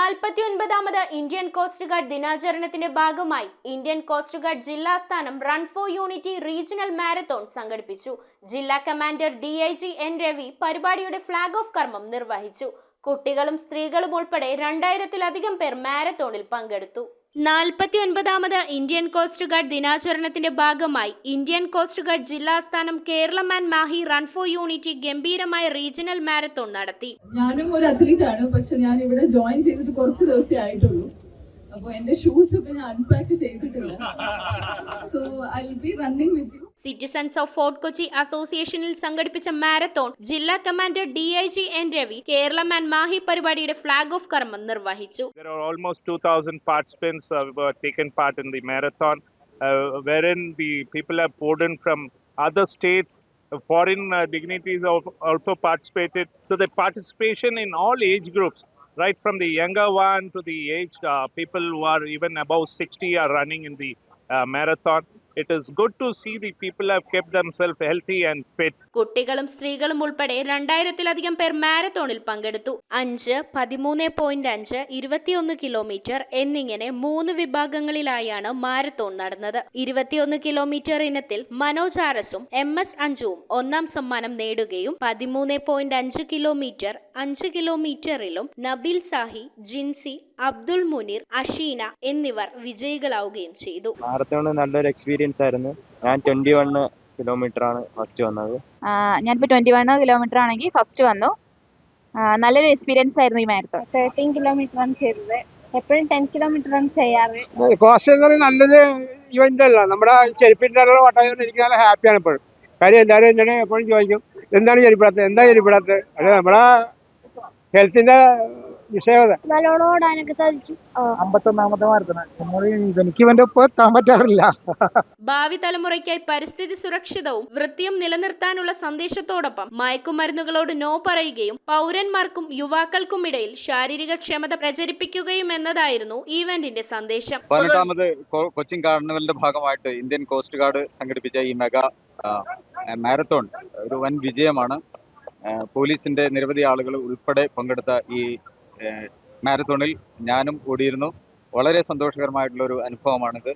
49ാമത് Indian coast guard ദിനാചരണത്തിന്റെ ഭാഗമായി Indian coast guard ജില്ലാസ്ഥാനം run for unity regional marathon സംഘടിപ്പിച്ചു. ജില്ലാ കമാൻഡർ DIG N രവി പരിപാടിയുടെ ഫ്ളാഗ് ഓഫ് കർമ്മം നിർവഹിച്ചു. കുട്ടികളും സ്ത്രീകളും ഉൾപ്പെടെ 2000-ലധികം പേർ മാരത്തോണിൽ പങ്കെടുത്തു. 49ാമത് ഇന്ത്യൻ കോസ്റ്റ് ഗാർഡ് ദിനാചരണത്തിന്റെ ഭാഗമായി ഇന്ത്യൻ കോസ്റ്റ് ഗാർഡ് ജില്ലാസ്ഥാനം Keralam and Mahe run for unity ഗംഭീരമായ റീജിയണൽ മാരത്തോൺ നടത്തി. ഞാനും ഒരു അത്ലീറ്റ് ആണ്, പക്ഷെ ഞാൻ ഇവിടെ ജോയിൻ ചെയ്തിട്ട് കുറച്ച് ദിവസമേ ആയിട്ടുള്ളൂ. അപ്പോൾ എന്റെ ഷൂസ് ഒക്കെ ഞാൻ അൺപാക്ക് ചെയ്തിട്ടില്ല. So I will be running with you. Citizens of Fort Kochi അസോസിയേഷനിൽ സംഘടിപ്പിച്ച മാരത്തോൺ ജില്ലാ commander DIG N Ravi Keralam and Mahe പരിപാടിയുടെ ഫ്ളാഗ് ഓഫ് കർമ്മം നിർവഹിച്ചു. There are almost 2,000 participants who have taken part in the marathon, wherein the people have poured in from other states. Foreign dignitaries have also participated. So the participation in all age groups, right from the younger one to the aged people who are even above 60 are running in the marathon. It is good to see the people have kept themselves healthy and fit. കുട്ടികളും സ്ത്രീകളും ഉൾപ്പെടെ 2000-ലധികം പേർ മാരത്തോണിൽ പങ്കെടുത്തു. 5, 13.5, 21 kilometre എന്നിങ്ങനെ 3 വിഭാഗങ്ങളിലായാണ് marathon നടന്നത്. 21 kilometre ഇനത്തിൽ Manoj ആർഎസും MS അഞ്ജുവും 1ാം സമ്മാനം നേടുകയും 13.5 കിലോമീറ്റർ 5 കിലോമീറ്ററിലും നബീൽ സാഹി, ജിൻസി, അബ്ദുൾ മുനീർ, അഷീന എന്നിവർ വിജയികളാവുകയും ചെയ്തു. മാരത്തോൺ നല്ലൊരു എക്സ്പീരിയൻസ് ആയിരുന്നു. ഞാൻ 21 കിലോമീറ്റർ ആണ് ഫസ്റ്റ് വന്നത്. ഞാനിപ്പോൾ 21 കിലോമീറ്റർ ആണെങ്കിൽ ഫസ്റ്റ് വന്നു. നല്ലൊരു എക്സ്പീരിയൻസ് ആയിരുന്നു ഈ മാരത്തോൺ. 13 കിലോമീറ്റർ ആണ് ചെയ്തത്. എപ്പോഴും 10 കിലോമീറ്റർ ആണ് ചെയ്യാറ്. കോസ്റ്റ് നല്ലത് ഇവന്റ് അല്ല, നമ്മുടെ ചെരുപ്പിന്റെ ഓട്ടം എനിക്ക് നല്ല ഹാപ്പിയാണ് ഇപ്പോഴും. കാര്യം എല്ലാവരും എന്നോട് എപ്പോഴും ചോദിക്കും എന്താണ് ചെരുപ്പിടാത്തത്, എന്താ ചെരുപ്പിടാത്തത്. അത് നമ്മുടെ ഹെൽത്തിന്റെ വിഷയത. നല്ലോണം ഓടാനൊക്കെ സാധിച്ചു. 51ാമത്തെ മാരത്തോൺ എനിക്ക് ഇവന്റെ ഒപ്പം എത്താൻ പറ്റാറില്ല. ഭാവി തലമുറയ്ക്കായി പരിസ്ഥിതി സുരക്ഷിതവും വൃത്തിയും നിലനിർത്താനുള്ള സന്ദേശത്തോടൊപ്പം മയക്കുമരുന്നുകളോട് നോ പറയുകയും പൗരന്മാർക്കും യുവാക്കൾക്കുമിടയിൽ ശാരീരിക ക്ഷമത പ്രചരിപ്പിക്കുകയും എന്നതായിരുന്നു ഈവന്റിന്റെ സന്ദേശം. 18ാമത് കൊച്ചിൻ കാർണിവലിന്റെ ഭാഗമായിട്ട് ഇന്ത്യൻ കോസ്റ്റ് ഗാർഡ് സംഘടിപ്പിച്ച ഈ മെഗാ മാരത്തോൺ ഒരു വൻ വിജയമാണ്. പോലീസിന്റെ നിരവധി ആളുകൾ ഉൾപ്പെടെ പങ്കെടുത്ത ഈ മാരത്തോണിൽ ഞാനും ഓടിയിരുന്നു. വളരെ സന്തോഷകരമായിട്ടുള്ള ഒരു അനുഭവമാണിത്.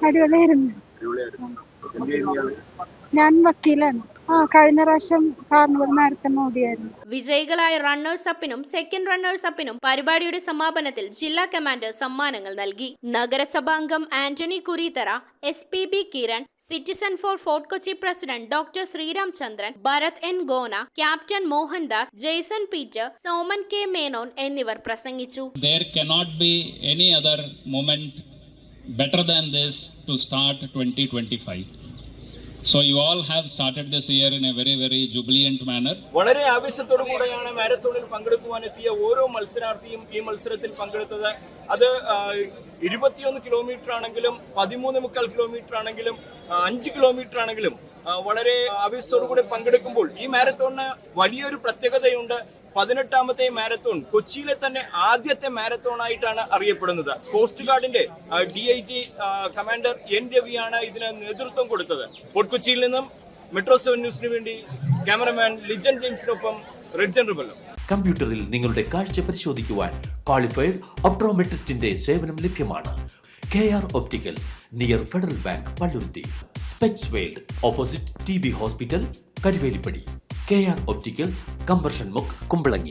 അടിപൊളിയായിരുന്നു. ഞാൻ വക്കീലാണ്. കഴിഞ്ഞ പ്രാവശ്യം കാർണിവൽ മാരത്തോൺ ഓടിയായിരുന്നു. വിജയികളായ റണ്ണേഴ്സ് അപ്പിനും സെക്കൻഡ് റണ്ണേഴ്സ് അപ്പിനും പരിപാടിയുടെ സമാപനത്തിൽ ജില്ലാ കമാൻഡർ സമ്മാനങ്ങൾ നൽകി. നഗരസഭാംഗം Antony Kureethara, SPB Kiran, citizen for Fort Kochi president doctor Sreeram Chandran, Bharath N Gona, captain Mohandas, Jaison Peter, Soman K Menon എന്നിവർ പ്രസംഗിച്ചു. There cannot be any other moment better than this to start 2025. So you all have started this year in a very, very jubilant manner. വളരെ ആവേശത്തോടു കൂടെയാണ് മാരത്തോണിൽ പങ്കെടുക്കുവാൻ എത്തിയ ഓരോ മത്സരാർത്ഥിയും ഈ മത്സരത്തിൽ പങ്കെടുത്തത്. അത് 21 കിലോമീറ്റർ ആണെങ്കിലും 13.25 കിലോമീറ്റർ ആണെങ്കിലും 5 കിലോമീറ്റർ ആണെങ്കിലും വളരെ ആവേശത്തോടു കൂടി പങ്കെടുക്കുമ്പോൾ ഈ മാരത്തോണിന് വലിയൊരു പ്രത്യേകതയുണ്ട്. 18ാമത്തെ മാരത്തോൺ കൊച്ചിയിലെ തന്നെ ആദ്യത്തെ മാരത്തോൺ ആയിട്ടാണ് അറിയപ്പെടുന്നത്. കോസ്റ്റ് ഗാർഡിന്റെ DIG കമാൻഡർ N രവിയാണ് ഇതിന് നേതൃത്വം കൊടുത്തത്. ഫോർട്ട് കൊച്ചിയിൽ നിന്നും മെട്രോ 7 ന്യൂസിന് വേണ്ടി ക്യാമറമാൻ ലിജൻ ജെയിംസിനൊപ്പം റിഡ്ജൻ റിബല്ലോ. കമ്പ്യൂട്ടറിൽ നിങ്ങളുടെ കാഴ്ച പരിശോധിക്കുവാൻ ക്വാളിഫൈഡ് ഒപ്ട്രോമെട്രിസ്റ്റിന്റെ സേവനം ലഭ്യമാണ്. KR opticals, near federal bank, Palluruthy. Specs world, opposite TB hospital, Karuvelippady. KR opticals, combustion മുക്ക്, കുമ്പളങ്ങി.